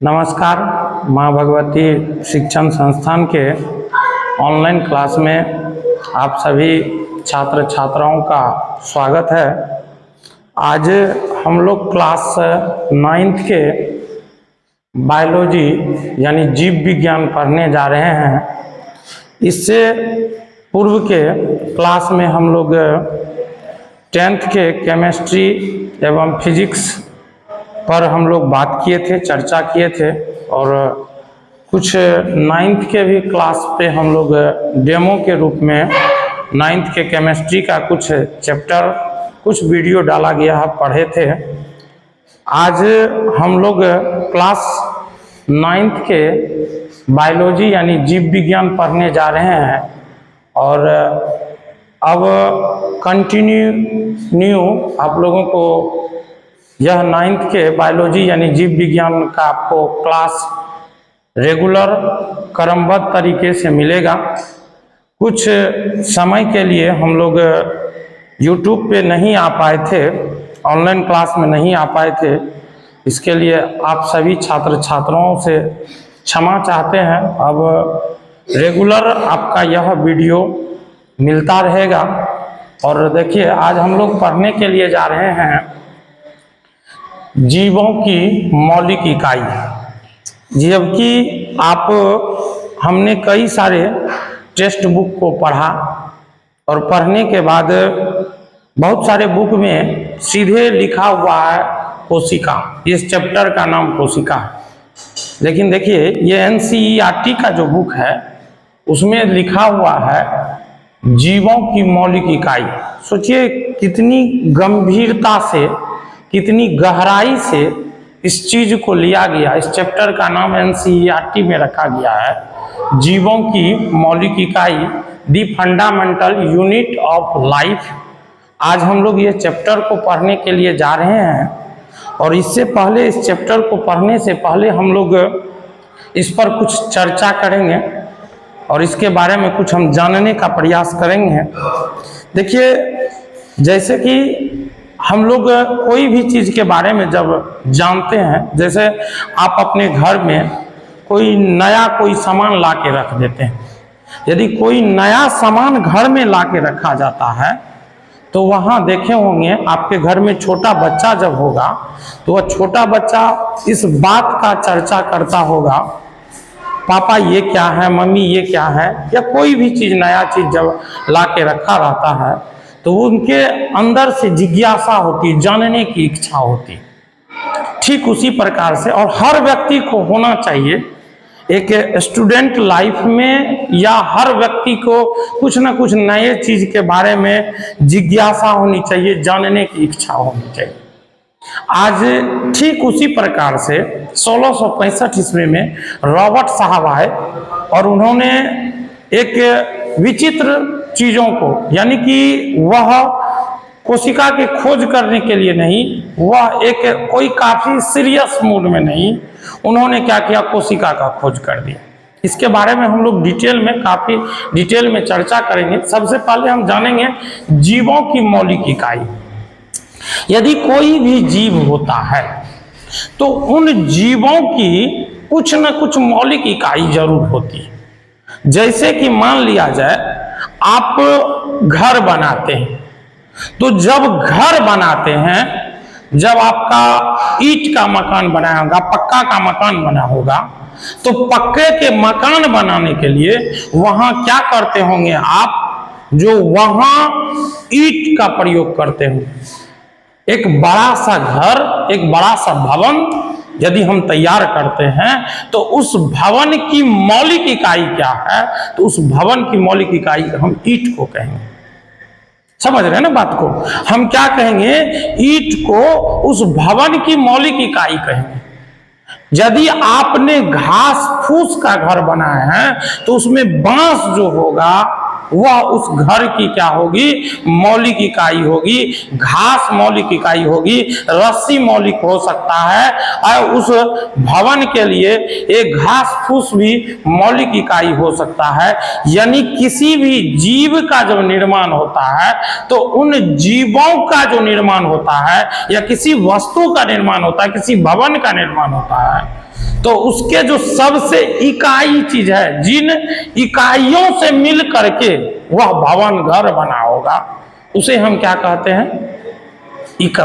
नमस्कार। माँ भगवती शिक्षण संस्थान के ऑनलाइन क्लास में आप सभी छात्र छात्राओं का स्वागत है। आज हम लोग क्लास 9th के बायोलॉजी यानी जीव विज्ञान पढ़ने जा रहे हैं। इससे पूर्व के क्लास में हम लोग 10th के केमिस्ट्री एवं फिजिक्स पर हम लोग बात किए थे, चर्चा किए थे, और कुछ 9th के भी क्लास पे हम लोग डेमो के रूप में 9th के केमिस्ट्री का कुछ चैप्टर, कुछ वीडियो डाला गया है, पढ़े थे। आज हम लोग क्लास 9th के बायोलॉजी यानी जीव विज्ञान पढ़ने जा रहे हैं और अब कंटिन्यू आप लोगों को यह 9th के बायोलॉजी यानी जीव विज्ञान का आपको क्लास रेगुलर क्रमबद्ध तरीके से मिलेगा। कुछ समय के लिए हम लोग YouTube पे नहीं आ पाए थे, ऑनलाइन क्लास में नहीं आ पाए थे। इसके लिए आप सभी छात्र छात्राओं से क्षमा चाहते हैं। अब रेगुलर आपका यह वीडियो मिलता रहेगा। और देखिए, आज हम लोग पढ़ने के लिए जा रहे हैं जीवों की मौलिक इकाई। जबकि हमने कई सारे टेक्स्ट बुक को पढ़ा और पढ़ने के बाद बहुत सारे बुक में सीधे लिखा हुआ है कोशिका, इस चैप्टर का नाम कोशिका है। लेकिन देखिए, ये NCERT का जो बुक है उसमें लिखा हुआ है जीवों की मौलिक इकाई। सोचिए कितनी गंभीरता से, कितनी गहराई से इस चीज को लिया गया। इस चैप्टर का नाम NCERT में रखा गया है जीवों की मौलिक इकाई, दी फंडामेंटल यूनिट ऑफ लाइफ। आज हम लोग ये चैप्टर को पढ़ने के लिए जा रहे हैं और इससे पहले, इस चैप्टर को पढ़ने से पहले हम लोग इस पर कुछ चर्चा करेंगे और इसके बारे में कुछ हम जानने का प्रयास करेंगे। देखिए, जैसे कि हम लोग कोई भी चीज़ के बारे में जब जानते हैं, जैसे आप अपने घर में कोई सामान ला के रख देते हैं। यदि कोई नया सामान घर में ला के रखा जाता है तो वहाँ देखे होंगे आपके घर में छोटा बच्चा जब होगा तो वह छोटा बच्चा इस बात का चर्चा करता होगा, पापा ये क्या है, मम्मी ये क्या है। या कोई भी चीज़, नया चीज़ जब ला के रखा रहता है तो उनके अंदर से जिज्ञासा होती, जानने की इच्छा होती। ठीक उसी प्रकार से, और हर व्यक्ति को होना चाहिए एक स्टूडेंट लाइफ में, या हर व्यक्ति को कुछ ना कुछ नए चीज के बारे में जिज्ञासा होनी चाहिए, जानने की इच्छा होनी चाहिए। आज ठीक उसी प्रकार से 1665 ईस्वी में रॉबर्ट साहब आए और उन्होंने एक विचित्र चीजों को, यानी कि वह कोशिका की खोज करने के लिए नहीं, वह कोई काफी सीरियस मूड में नहीं, उन्होंने क्या किया, कोशिका का खोज कर दिया। इसके बारे में हम लोग काफी डिटेल में चर्चा करेंगे। सबसे पहले हम जानेंगे जीवों की मौलिक इकाई। यदि कोई भी जीव होता है तो उन जीवों की कुछ न कुछ मौलिक इकाई जरूर होती है। जैसे कि मान लिया जाए, आप घर बनाते हैं, तो जब घर बनाते हैं, जब आपका ईंट का मकान बना होगा, पक्का का मकान बना होगा, तो पक्के के मकान बनाने के लिए वहां क्या करते होंगे आप, जो वहां ईंट का प्रयोग करते होंगे। एक बड़ा सा घर, एक बड़ा सा भवन यदि हम तैयार करते हैं तो उस भवन की मौलिक इकाई क्या है, तो उस भवन की मौलिक इकाई हम ईंट को कहेंगे। समझ रहे हैं ना बात को? हम क्या कहेंगे, ईंट को उस भवन की मौलिक इकाई कहेंगे। यदि आपने घास फूस का घर बनाया है तो उसमें बांस जो होगा वह उस घर की क्या होगी, मौलिक इकाई होगी। घास मौलिक इकाई होगी, रस्सी मौलिक हो सकता है, और उस भवन के लिए एक घास फूस भी मौलिक इकाई हो सकता है। यानी किसी भी जीव का जब निर्माण होता है तो उन जीवों का जो निर्माण होता है, या किसी वस्तु का निर्माण होता है, किसी भवन का निर्माण होता है, तो उसके जो सबसे इकाई चीज है, जिन इकाइयों से मिल करके वह भवन घर बना होगा, उसे हम क्या कहते हैं?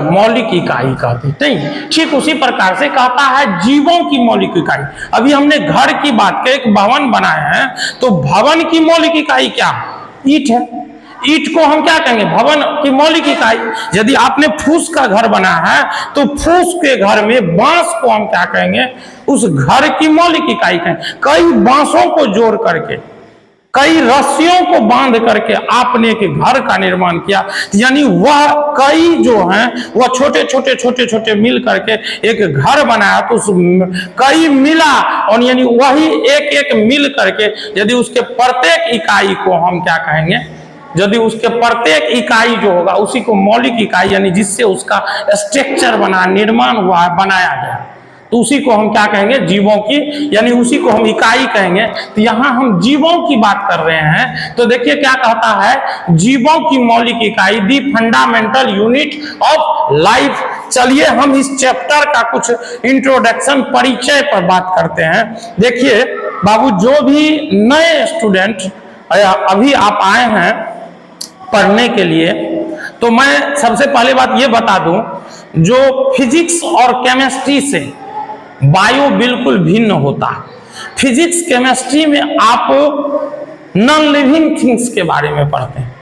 मौलिक इकाई कहते हैं। नहीं, ठीक उसी प्रकार से कहता है जीवों की मौलिक इकाई। अभी हमने घर की बात की, एक भवन बनाए हैं, तो भवन की मौलिक इकाई क्या? ईंट है। ईंट को हम क्या कहेंगे? भवन की मौलिक इकाई। यदि आपने फूस का घर बनाया है, तो फूस के घर में बांस को हम क्या कहेंगे? उस घर की मौलिक इकाई कहेंगे। कई बांसों को जोड़ करके, कई रस्सियों को बांध करके आपने एक घर का निर्माण किया, यानी वह कई जो हैं वह छोटे छोटे छोटे छोटे मिल करके एक घर बनाया। तो उस कई मिला, और यानी वही एक एक मिल करके यदि उसके प्रत्येक इकाई को हम क्या कहेंगे? यदि उसके प्रत्येक इकाई जो होगा उसी को मौलिक इकाई, यानी जिससे उसका स्ट्रक्चर बना, निर्माण हुआ, बनाया गया, तो उसी को हम क्या कहेंगे? जीवों की, यानी उसी को हम इकाई कहेंगे। तो यहां हम जीवों की बात कर रहे हैं, तो देखिए क्या कहता है? जीवों की मौलिक इकाई, दी फंडामेंटल यूनिट ऑफ लाइफ। चलिए हम इस चैप्टर का कुछ इंट्रोडक्शन, परिचय पर बात करते हैं। देखिए बाबू, जो भी नए स्टूडेंट अभी आप आए हैं पढ़ने के लिए, तो मैं सबसे पहले बात ये बता दूं, जो फिजिक्स और केमिस्ट्री से बायो बिल्कुल भिन्न होता है। फिजिक्स केमिस्ट्री में आप नॉन लिविंग थिंग्स के बारे में पढ़ते हैं,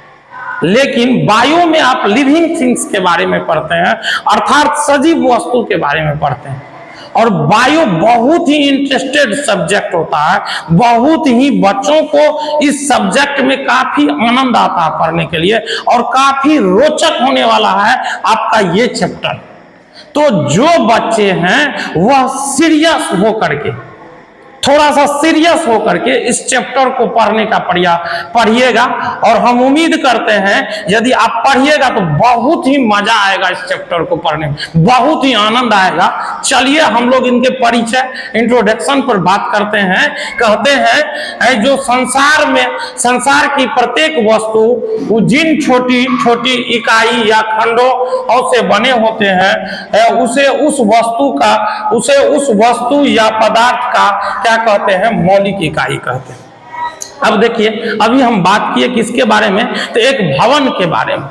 लेकिन बायो में आप लिविंग थिंग्स के बारे में पढ़ते हैं, अर्थात सजीव वस्तु के बारे में पढ़ते हैं। और बायो बहुत ही इंटरेस्टेड सब्जेक्ट होता है, बहुत ही बच्चों को इस सब्जेक्ट में काफी आनंद आता है पढ़ने के लिए, और काफी रोचक होने वाला है आपका ये चैप्टर। तो जो बच्चे हैं वह सीरियस होकर के, थोड़ा सा सीरियस होकर के इस चैप्टर को पढ़ने का पढ़िएगा, और हम उम्मीद करते हैं यदि आप पढ़िएगा तो बहुत ही मजा आएगा इस चैप्टर को पढ़ने में, बहुत ही आनंद आएगा। चलिए हम लोग इनके परिचय, इंट्रोडक्शन पर बात करते हैं। कहते हैं जो संसार में, संसार की प्रत्येक वस्तु वो जिन छोटी छोटी इकाई या खंडों से बने होते हैं, उसे उस वस्तु या पदार्थ का क्या कहते हैं? मौलिक इकाई कहते हैं। अब देखिए, अभी हम बात किए किसके बारे में? तो एक भवन के बारे में।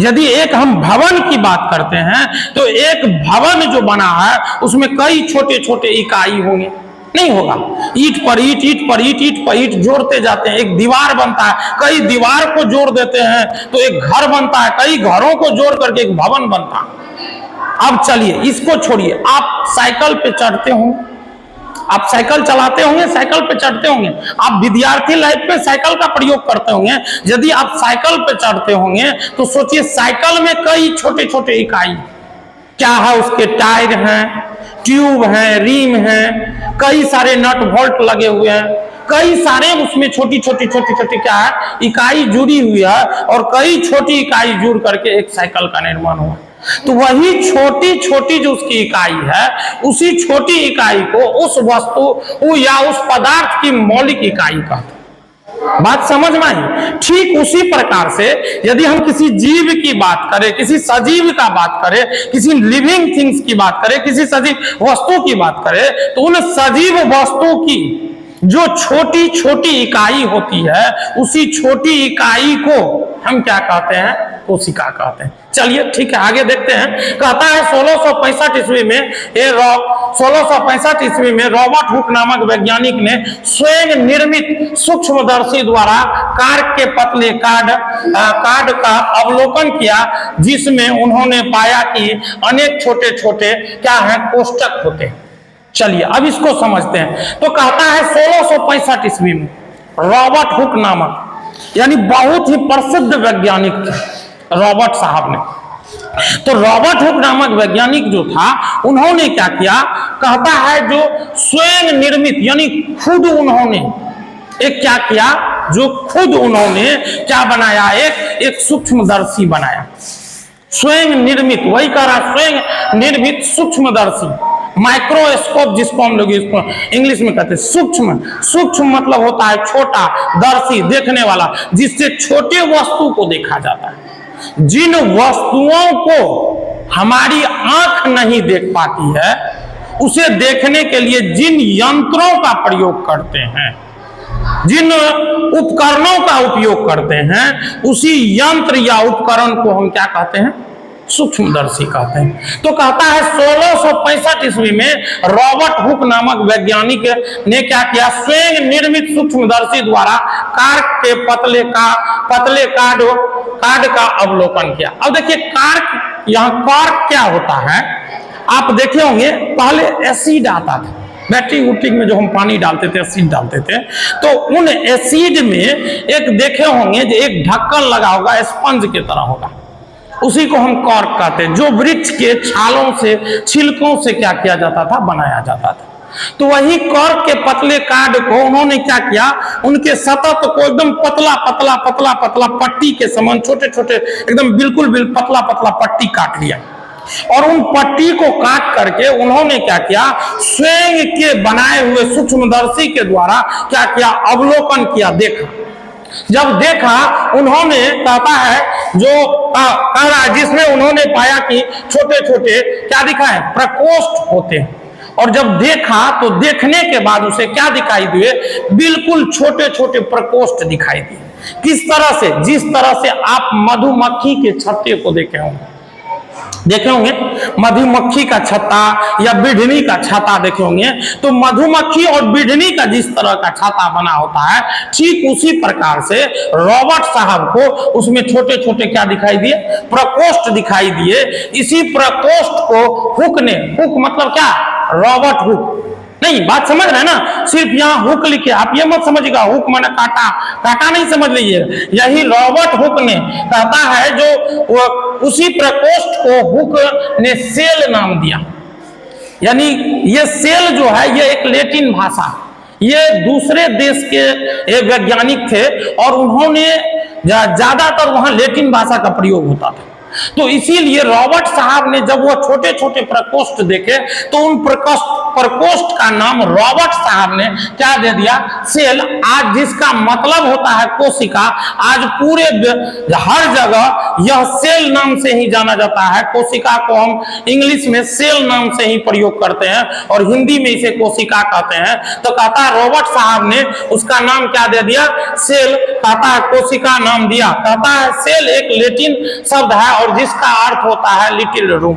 यदि एक हम भवन की बात करते हैं, तो एक भवन जो बना है उसमें कई छोटे छोटे इकाई होंगे, नहीं होगा? ईंट पर ईंट, ईंट पर ईंट, ईंट पर ईंट जोड़ते जाते हैं, एक दीवार बनता है, कई दीवार को जोड़ देते हैं तो एक घर बनता है, कई घरों को जोड़ करके एक भवन बनता है। अब चलिए इसको छोड़िए, आप साइकिल पे चढ़ते होंगे, आप साइकिल चलाते होंगे, साइकिल पे चढ़ते होंगे, आप विद्यार्थी लाइफ में साइकिल का प्रयोग करते होंगे। यदि आप साइकिल पे चढ़ते होंगे तो सोचिए साइकिल में कई छोटे छोटे इकाई क्या है? उसके टायर हैं, ट्यूब हैं, रिम हैं, कई सारे नट बोल्ट लगे हुए हैं, कई सारे उसमें छोटी छोटी छोटी छोटी क्या है? इकाई जुड़ी हुई है, और कई छोटी इकाई जुड़ करके एक साइकिल का निर्माण हुआ। तो वही छोटी छोटी जो उसकी इकाई है, उसी छोटी इकाई को उस वस्तु या उस पदार्थ की मौलिक इकाई कहते हैं। बात समझ में आई? ठीक उसी प्रकार से यदि हम किसी जीव की बात करें, किसी सजीव का बात करें, किसी लिविंग थिंग्स की बात करें, किसी सजीव वस्तु की बात करें, तो उन सजीव वस्तु की जो छोटी छोटी इकाई होती है, उसी छोटी इकाई को हम क्या कहते हैं? कोशिका कहते हैं। चलिए ठीक है, आगे देखते हैं। कहता है 1665 ईस्वी में 1665 ईस्वी में रॉबर्ट हुक नामक वैज्ञानिक ने स्वयं निर्मित सूक्ष्मदर्शी द्वारा कार्क के पतले कार्ड का अवलोकन किया, जिसमें उन्होंने पाया कि अनेक छोटे छोटे क्या है? कोष्ठक होते हैं। चलिए अब इसको समझते हैं। तो कहता है 1665 ईस्वी में रॉबर्ट हुक नामक, यानी बहुत ही प्रसिद्ध वैज्ञानिक थे रॉबर्ट साहब ने। तो रॉबर्ट हुक नामक वैज्ञानिक जो था, उन्होंने क्या किया? कहता है जो स्वयं निर्मित, यानी खुद उन्होंने एक क्या किया? जो खुद उन्होंने क्या बनाया? एक सूक्ष्मदर्शी बनाया, स्वयं निर्मित। वही कह रहा, स्वयं निर्मित सूक्ष्मदर्शी, माइक्रोस्कोप जिसको हम लोग इसको इंग्लिश में कहते हैं। सूक्ष्म मतलब होता है छोटा, दर्शी देखने वाला, जिससे छोटे वस्तु को देखा जाता है। जिन वस्तुओं को हमारी आंख नहीं देख पाती है, उसे देखने के लिए जिन यंत्रों का प्रयोग करते हैं, जिन उपकरणों का उपयोग करते हैं, उसी यंत्र या उपकरण को हम क्या कहते हैं? सूक्ष्मदर्शी कहते हैं। तो कहता है 1665 ईस्वी में रॉबर्ट हुक नामक वैज्ञानिक ने क्या किया? स्वयं निर्मित सूक्ष्मदर्शी द्वारा कार्क के पतले कार्ड का अवलोकन किया। अब देखिए कार्क, यहाँ कार्क क्या होता है? आप देखे होंगे पहले एसिड आता था, बैटरी उट्टी में जो हम पानी डालते थे, एसिड डालते थे, तो उन एसिड में एक देखे होंगे जो एक ढक्कन लगा होगा, स्पंज की तरह होगा, उसी को हम कॉर्क कहते हैं, जो वृक्ष के छालों से, छिलकों से क्या किया जाता था? बनाया जाता था। तो वही कॉर्क के पतले कार्ड को उन्होंने क्या किया? उनके सतह को एकदम पतला पतला पतला पतला पट्टी के समान, छोटे छोटे एकदम बिल्कुल पतला पतला पट्टी काट लिया, और उन पट्टी को काट करके उन्होंने क्या किया? स्वयं के बनाए हुए सूक्ष्मदर्शी के द्वारा क्या किया? अवलोकन किया, देखा। जब देखा उन्होंने, कहता है जो कह रहा है, जिसमें उन्होंने पाया कि छोटे छोटे क्या दिखा है? प्रकोष्ठ होते हैं। और जब देखा तो देखने के बाद उसे क्या दिखाई दिए? बिल्कुल छोटे छोटे प्रकोष्ठ दिखाई दिए। किस तरह से? जिस तरह से आप मधुमक्खी के छत्ते को देखे होंगे, मधुमक्खी का छत्ता या बिढ़नी का छाता देखे होंगे, तो मधुमक्खी और बिढ़नी का जिस तरह का छाता बना होता है, ठीक उसी प्रकार से रॉबर्ट साहब को उसमें छोटे छोटे क्या दिखाई दिए? प्रकोष्ठ दिखाई दिए। इसी प्रकोष्ठ को हुक ने, हुक मतलब क्या? रॉबर्ट हुक नहीं, बात समझ रहे हैं ना? सिर्फ यहाँ हुक लिखे, आप ये मत समझिएगा हुक माने काटा, काटा नहीं समझ लीजिए। यही रॉबर्ट हुक ने, कहता है जो उसी प्रकोष्ठ को हुक ने सेल नाम दिया। यानी ये सेल जो है ये एक लैटिन भाषा, ये दूसरे देश के वैज्ञानिक थे और उन्होंने ज्यादातर वहां लैटिन भाषा का प्रयोग होता था। तो इसीलिए रॉबर्ट साहब ने जब वो छोटे छोटे प्रकोष्ठ देखे तो उन प्रकोष्ठ का नाम रॉबर्ट साहब ने क्या दे दिया? सेल। आज जिसका मतलब होता है कोशिका, आज पूरे हर जगह यह सेल नाम से ही जाना जाता है। कोशिका को हम इंग्लिश में सेल नाम से ही प्रयोग करते हैं और हिंदी में इसे कोशिका कहते हैं। तो कहता है रॉबर्ट साहब ने उसका नाम क्या दे दिया? सेल। कहता है कोशिका नाम दिया। कहता है सेल एक लैटिन शब्द है और जिसका अर्थ होता है लिटिल रूम।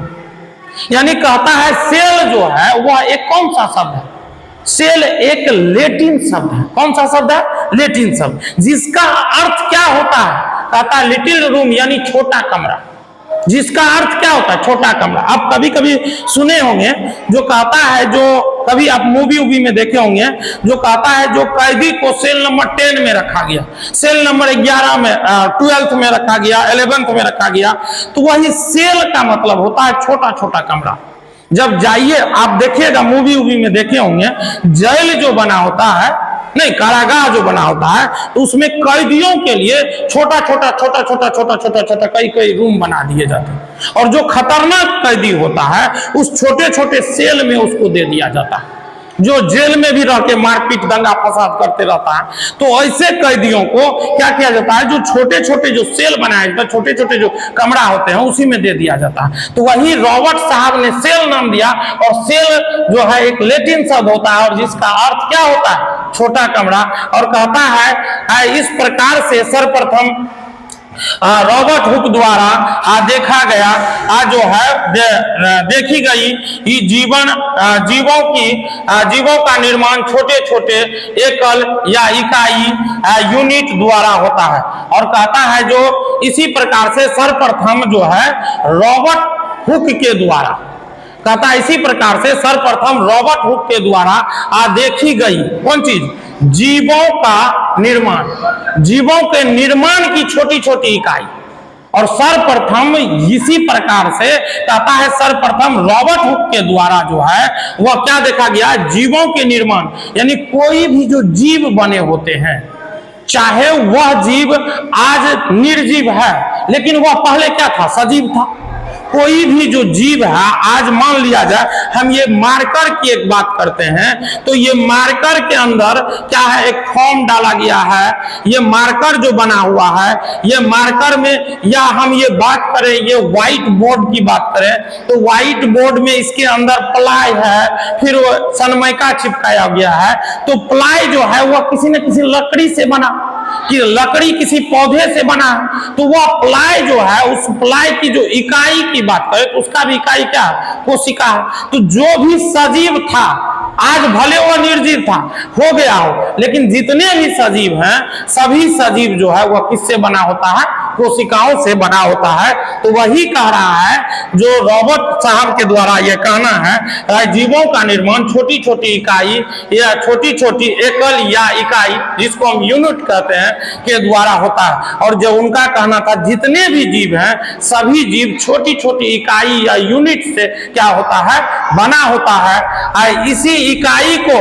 यानी कहता है सेल जो है वह एक कौन सा शब्द है? सेल एक लैटिन शब्द है। कौन सा शब्द है? लैटिन शब्द, जिसका अर्थ क्या होता है? कहता है लिटिल रूम, यानी छोटा कमरा। जिसका अर्थ क्या होता है? छोटा कमरा। आप कभी कभी सुने होंगे जो कहता है, जो कभी आप मूवी वूवी में देखे होंगे, जो कहता है जो कैदी को सेल नंबर 10 में रखा गया, सेल नंबर 11 में, 12th में रखा गया, 11th में रखा गया, तो वही सेल का मतलब होता है छोटा छोटा कमरा। जब जाइए आप देखिएगा, मूवी वूवी में देखे होंगे, जेल जो बना होता है, नहीं कारागाह जो बना होता है, तो उसमें कैदियों के लिए छोटा छोटा छोटा छोटा छोटा छोटा छोटा कई कई रूम बना दिए जाते हैं, और जो खतरनाक कैदी होता है उस छोटे छोटे सेल में उसको दे दिया जाता है, जो जेल में भी रह के मारपीट दंगा फसाद करते रहता है। तो ऐसे कैदियों को क्या किया जाता है? जो छोटे छोटे जो सेल बनाया जाता है, छोटे छोटे जो कमरा होते हैं, उसी में दे दिया जाता है। तो वही रॉबर्ट साहब ने सेल नाम दिया, और सेल जो है एक लैटिन शब्द होता है और जिसका अर्थ क्या होता है? छोटा कमरा। और कहता है इस प्रकार से सर्वप्रथम रॉबर्ट हुक द्वारा देखा गया, जो है देखी गई जीवों का निर्माण छोटे छोटे एकल या इकाई यूनिट द्वारा होता है। और कहता है जो इसी प्रकार से सर्वप्रथम जो है रॉबर्ट हुक के द्वारा, कहता है इसी प्रकार से सर्वप्रथम रॉबर्ट हुक के द्वारा देखी गई कौन चीज? जीवों का निर्माण, जीवों के निर्माण की छोटी छोटी इकाई। और सर्वप्रथम इसी प्रकार से कहता है सर्वप्रथम रॉबर्ट हुक के द्वारा जो है वह क्या देखा गया? जीवों के निर्माण, यानी कोई भी जो जीव बने होते हैं, चाहे वह जीव आज निर्जीव है, लेकिन वह पहले क्या था? सजीव था। कोई भी जो जीव है, आज मान लिया जाए हम ये मार्कर की एक बात करते हैं, तो ये मार्कर के अंदर क्या है, एक फॉर्म डाला गया है। ये मार्कर जो बना हुआ है, ये मार्कर में, या हम ये बात करें, ये व्हाइट बोर्ड की बात करें, तो व्हाइट बोर्ड में इसके अंदर प्लाई है, फिर वो सनमाइका चिपकाया गया है। तो प्लाई जो है वह किसी न किसी लकड़ी से बना, कि लकड़ी किसी पौधे से बना, तो वह प्लाई जो है, उस प्लाई की जो इकाई की बात करें तो उसका भी इकाई क्या है, कोशिका है। तो जो भी सजीव था, आज भले वो निर्जीव था, हो गया हो, लेकिन जितने भी सजीव हैं, सभी सजीव जो है वह किससे बना होता है, कोशिकाओं से बना होता है। तो वही कह रहा है जो रॉबर्ट साहब के द्वारा यह कहना है, जीवों का निर्माण छोटी छोटी इकाई या छोटी छोटी एकल या इकाई, जिसको हम यूनिट कहते हैं, के द्वारा होता है। और जो उनका कहना था, जितने भी जीव हैं, सभी जीव छोटी छोटी इकाई या यूनिट से क्या होता है, बना होता है। इसी इकाई को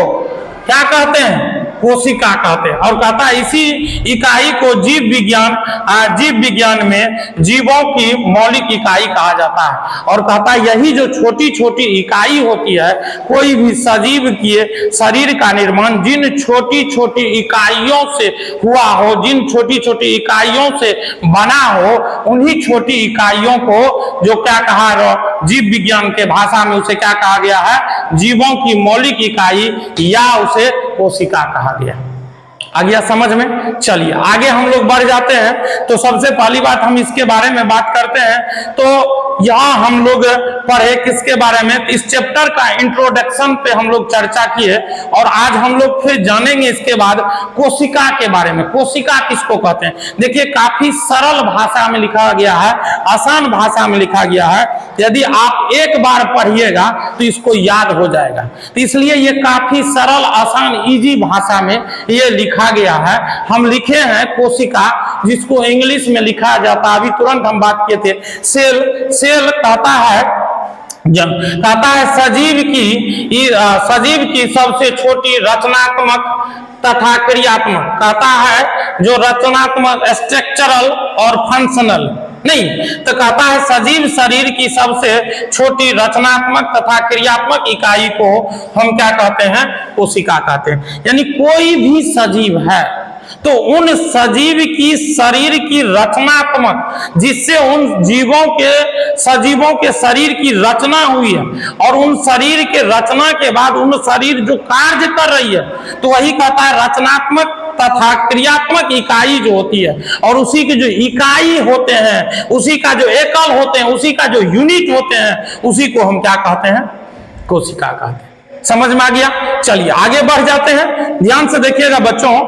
क्या कहते हैं, कोशिका कहते हैं। और कहता है इसी इकाई को जीव विज्ञान में जीवों की मौलिक इकाई कहा जाता है। और कहता है यही जो छोटी छोटी इकाई होती है, कोई भी सजीव के शरीर का निर्माण जिन छोटी छोटी इकाइयों से हुआ हो, जिन छोटी छोटी इकाइयों से बना हो, उन्हीं छोटी इकाइयों को जो क्या कहा, जीव विज्ञान के भाषा में उसे क्या कहा गया है, जीवों की मौलिक इकाई या उसे कोशिका कहा गया। आ गया समझ में? चलिए आगे हम लोग बढ़ जाते हैं। तो सबसे पहली बात हम इसके बारे में बात करते हैं। तो यहाँ हम लोग पढ़े किसके बारे में, इस चैप्टर का इंट्रोडक्शन पे हम लोग चर्चा किए, और आज हम लोग फिर जानेंगे इसके बाद कोशिका के बारे में। कोशिका किसको कहते हैं? देखिए काफी सरल भाषा में लिखा गया है, आसान भाषा में लिखा गया है। यदि आप एक बार पढ़िएगा तो इसको याद हो जाएगा। तो इसलिए ये काफी सरल, आसान, इजी भाषा में ये लिखा गया है। हम लिखे हैं कोशिका, जिसको इंग्लिश में लिखा जाता है, अभी तुरंत हम बात किए थे, सेल। सेल कहता है सजीव की सबसे छोटी रचनात्मक तथा क्रियात्मक, कहता है जो रचनात्मक, स्ट्रक्चरल और फंक्शनल नहीं, तो कहता है सजीव शरीर की सबसे छोटी रचनात्मक तथा क्रियात्मक इकाई को हम क्या कहते हैं, कोशिका कहते हैं। यानी कोई भी सजीव है तो उन सजीव की शरीर की रचनात्मक, जिससे उन सजीवों के शरीर की रचना हुई है, और उन शरीर के रचना के बाद उन शरीर जो कार्य कर रही है, तो वही कहता है रचनात्मक तथा क्रियात्मक इकाई जो होती है। और उसी के जो इकाई होते हैं, उसी का जो एकल होते हैं, उसी का जो यूनिट होते हैं, उसी को हम क्या कहते हैं, कोशिका कहते हैं। समझ में आ गया? चलिए आगे बढ़ जाते हैं। ध्यान से देखिएगा बच्चों,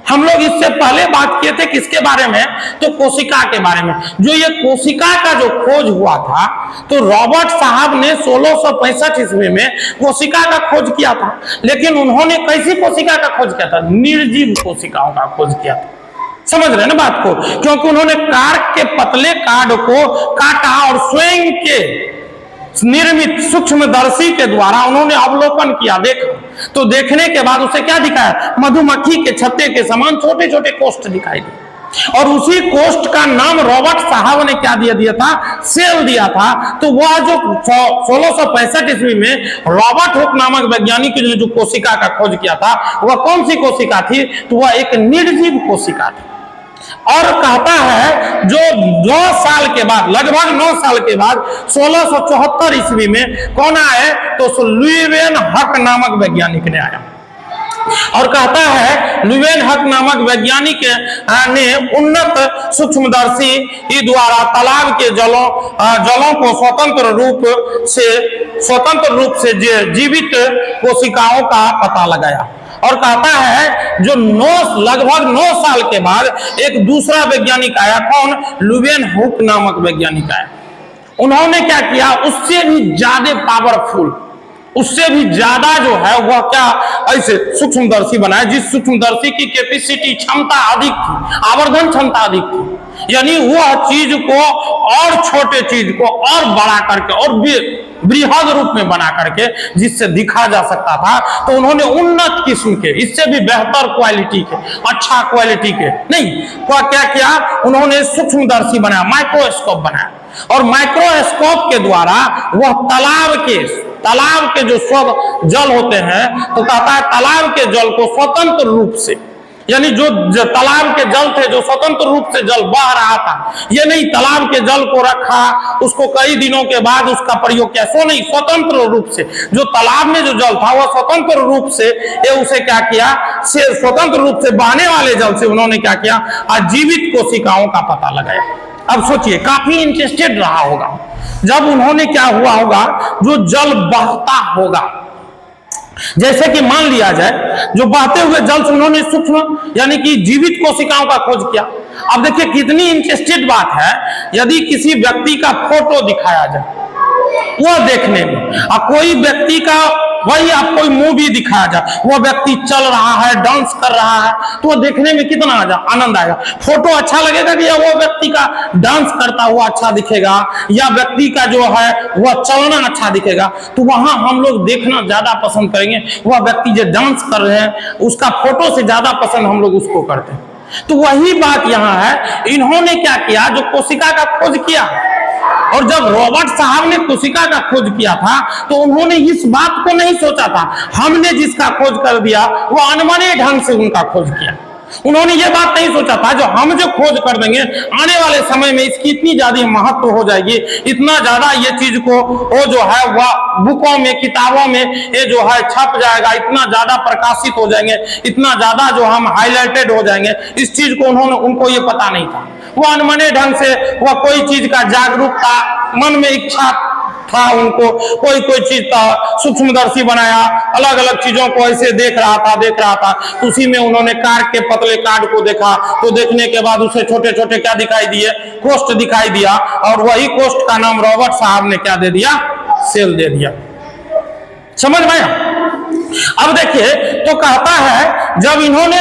हम लोग इससे पहले बात किए थे किसके बारे में, तो कोशिका के बारे में। जो ये कोशिका का जो खोज हुआ था, तो रॉबर्ट साहब ने 1665 ईस्वी में कोशिका का खोज किया था। लेकिन उन्होंने कैसी कोशिका का खोज किया था, निर्जीव कोशिकाओं का खोज किया था। समझ रहे हैं ना बात को? क्योंकि उन्होंने कार्क के पतले कार्ड को काटा और स्वयं के निर्मित सूक्ष्मदर्शी के द्वारा उन्होंने अवलोकन किया, देखा। तो देखने के बाद उसे क्या दिखाया, मधुमक्खी के छत्ते के समान छोटे छोटे कोष्ठ दिखाई दिए। और उसी कोष्ठ का नाम रॉबर्ट साहब ने क्या दिया था, सेल दिया था। तो वह जो 1665 ईस्वी में रॉबर्ट हुक नामक वैज्ञानिक ने जो कोशिका का खोज किया था, वह कौन सी कोशिका थी, तो वह एक निर्जीव कोशिका थी। और कहता है जो 9 साल के बाद, लगभग 9 साल के बाद 1674 ईस्वी में कौन आए, तो लुईवेन हक नामक वैज्ञानिक ने आया। और कहता है लुईवेन हक नामक वैज्ञानिक ने उन्नत सूक्ष्मदर्शी द्वारा तालाब के जलों को स्वतंत्र रूप से जीवित कोशिकाओं का पता लगाया। और कहता है जो लगभग 9 साल के बाद एक दूसरा वैज्ञानिक आया, कौन, लुईवेन हुक नामक वैज्ञानिक आया। उन्होंने क्या किया, उससे भी ज्यादा पावरफुल, उससे भी ज्यादा जो है वह क्या ऐसे सूक्ष्मदर्शी बनाया, जिस सूक्ष्मदर्शी की कैपेसिटी, क्षमता अधिक थी, आवर्धन क्षमता अधिक थी। यानी वह चीज को और छोटे चीज को और बड़ा करके और बृहद रूप में बना करके जिससे दिखा जा सकता था। तो उन्होंने उन्नत किस्म के, इससे भी बेहतर क्वालिटी के, अच्छा क्वालिटी के नहीं, क्या किया, उन्होंने सूक्ष्मदर्शी बनाया, माइक्रोस्कोप बनाया। और माइक्रोस्कोप के द्वारा वह तालाब के जो स्व जल होते हैं, तो कहता है तालाब के जल को स्वतंत्र रूप से, यानी जो तालाब के जल थे जो स्वतंत्र रूप से जल बह रहा था, ये नहीं तालाब के जल को रखा, उसको कई दिनों के बाद उसका प्रयोग किया, सो नहीं, स्वतंत्र रूप से जो तालाब में जो जल था वह स्वतंत्र रूप से ये उसे क्या किया, से स्वतंत्र रूप से बहने वाले जल से उन्होंने क्या किया, आजीवित कोशिकाओं का पता लगाया। अब सोचिए, काफी इंटरेस्टेड रहा होगा जब उन्होंने क्या हुआ होगा, जो जल बहता होगा, जैसे कि मान लिया जाए जो बहते हुए जल से उन्होंने सूक्ष्म यानी कि जीवित कोशिकाओं का खोज किया। अब देखिए कितनी इंटरेस्टेड बात है, यदि किसी व्यक्ति का फोटो दिखाया जाए वह देखने में, और कोई व्यक्ति का वही आप कोई मूवी दिखाया जाए, वह व्यक्ति चल रहा है, डांस कर रहा है, तो वह देखने में कितना आनंद आएगा। फोटो अच्छा लगेगा कि या वो व्यक्ति का डांस करता हुआ अच्छा दिखेगा, या व्यक्ति का जो है वह चलना अच्छा दिखेगा, तो वहां हम लोग देखना ज्यादा पसंद करेंगे। वह व्यक्ति जो डांस कर रहे हैं उसका फोटो से ज्यादा पसंद हम लोग उसको करते हैं। तो वही बात यहाँ है, इन्होंने क्या किया, जो कोशिका का खोज किया, और जब रॉबर्ट साहब ने कोशिका का खोज किया था तो उन्होंने इस बात को नहीं सोचा था, हमने जिसका खोज कर दिया वो अनमने ढंग से उनका खोज किया। उन्होंने ये बात नहीं सोचा था जो हम जो खोज कर देंगे आने वाले समय में इसकी इतनी ज्यादा महत्व हो जाएगी, इतना ज्यादा ये चीज को वो जो है वह बुकों में, किताबों में ये जो है छप जाएगा, इतना ज्यादा प्रकाशित हो जाएंगे, इतना ज्यादा जो हम हाईलाइटेड हो जाएंगे, इस चीज को उनको ये पता नहीं था। वो अनमने ढंग से वह कोई चीज का जागरूकता मन में इच्छा था, उनको कोई चीज का सूक्ष्मदर्शी बनाया, अलग अलग चीजों को ऐसे देख रहा था, उसी में उन्होंने कार के पतले कार्ड को देखा, तो देखने के बाद उसे छोटे छोटे क्या दिखाई दिए, कोष्ठ दिखाई दिया, और वही कोष्ठ का नाम रॉबर्ट साहब ने क्या दे दिया, सेल दे दिया। समझ में आया? अब देखिए, तो कहता है जब इन्होंने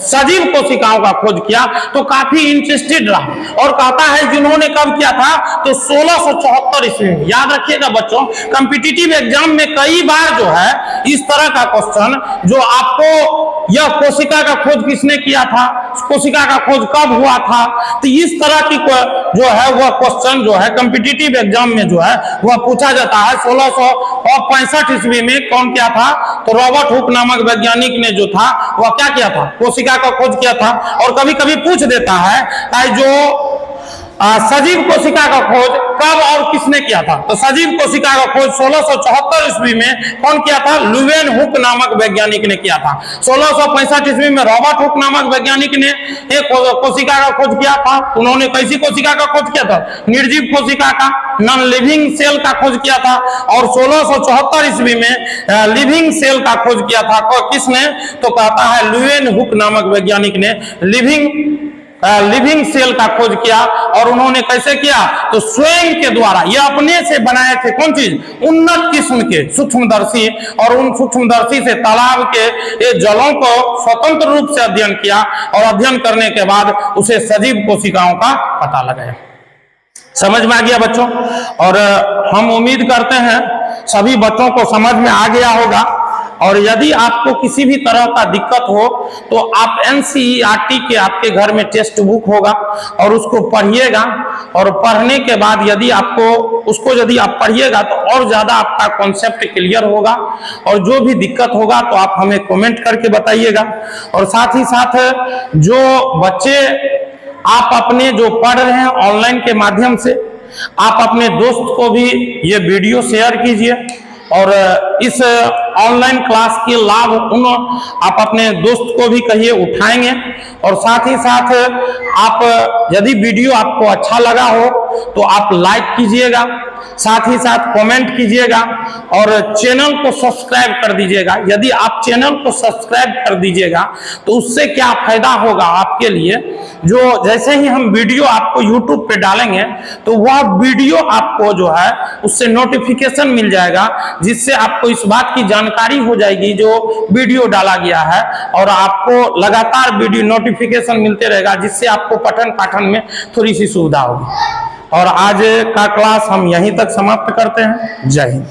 सजीव कोशिकाओं का खोज किया तो काफी इंटरेस्टेड रहा, और कहता है जिन्होंने कब किया था, तो 1674 ईस्वी में। याद रखिएगा बच्चों, कॉम्पिटिटिव एग्जाम में कई बार जो है इस तरह का क्वेश्चन जो आपको, यह कोशिका का खोज किसने किया था, कोशिका का खोज कब हुआ था, तो इस तरह की जो है वह क्वेश्चन जो है कॉम्पिटिटिव एग्जाम में जो है वह पूछा जाता है। 1665 ईस्वी में कौन क्या था, तो रॉबर्ट हुक नामक वैज्ञानिक ने जो था वह क्या किया था, कोशिका का खोज किया था। और कभी कभी पूछ देता है जो सजीव कोशिका का खोज कब और किसने किया था, तो सजीव कोशिका का खोज 1674 ईस्वी में कौन किया था, लुवेन हुक नामक वैज्ञानिक ने किया था। 1665 ईस्वी में रॉबर्ट हुक नामक वैज्ञानिक ने एक कोशिका का खोज किया था। उन्होंने कैसी कोशिका का खोज किया था, निर्जीव कोशिका का, नॉन लिविंग सेल का खोज किया था। और 1674 ईस्वी में लिविंग सेल का खोज किया था। किसने, तो कहता है लुवेन हुक नामक वैज्ञानिक ने लिविंग सेल का खोज किया। और उन्होंने कैसे किया, तो स्वयं के द्वारा, ये अपने से बनाए थे कौन चीज, उन्नत किस्म के सूक्ष्मदर्शी, और उन सूक्ष्मदर्शी से तालाब के ये जलों को स्वतंत्र रूप से अध्ययन किया, और अध्ययन करने के बाद उसे सजीव कोशिकाओं का पता लगाया। समझ में आ गया बच्चों? और हम उम्मीद करते हैं सभी बच्चों को समझ में आ गया होगा। और यदि आपको किसी भी तरह का दिक्कत हो तो आप NCERT के आपके घर में टेक्स्ट बुक होगा और उसको पढ़िएगा, और पढ़ने के बाद यदि आप पढ़िएगा तो और ज्यादा आपका कॉन्सेप्ट क्लियर होगा। और जो भी दिक्कत होगा तो आप हमें कमेंट करके बताइएगा। और साथ ही साथ जो बच्चे आप अपने जो पढ़ रहे हैं ऑनलाइन के माध्यम से, आप अपने दोस्त को भी ये वीडियो शेयर कीजिए, और इस ऑनलाइन क्लास के लाभ आप अपने दोस्त को भी कहिए उठाएंगे। और साथ ही साथ आप यदि वीडियो आपको अच्छा लगा हो तो आप लाइक कीजिएगा, साथ ही साथ कमेंट कीजिएगा, और चैनल को सब्सक्राइब कर दीजिएगा। यदि आप चैनल को सब्सक्राइब कर दीजिएगा तो उससे क्या फायदा होगा आपके लिए, जो जैसे ही हम वीडियो आपको YouTube पे डालेंगे तो वह वीडियो आपको जो है उससे नोटिफिकेशन मिल जाएगा, जिससे आपको इस बात की जानकारी हो जाएगी जो वीडियो डाला गया है, और आपको लगातार वीडियो नोटिफिकेशन मिलते रहेगा, जिससे आपको पठन पाठन में थोड़ी सी सुविधा होगी। और आज का क्लास हम यहीं तक समाप्त करते हैं। जय हिंद।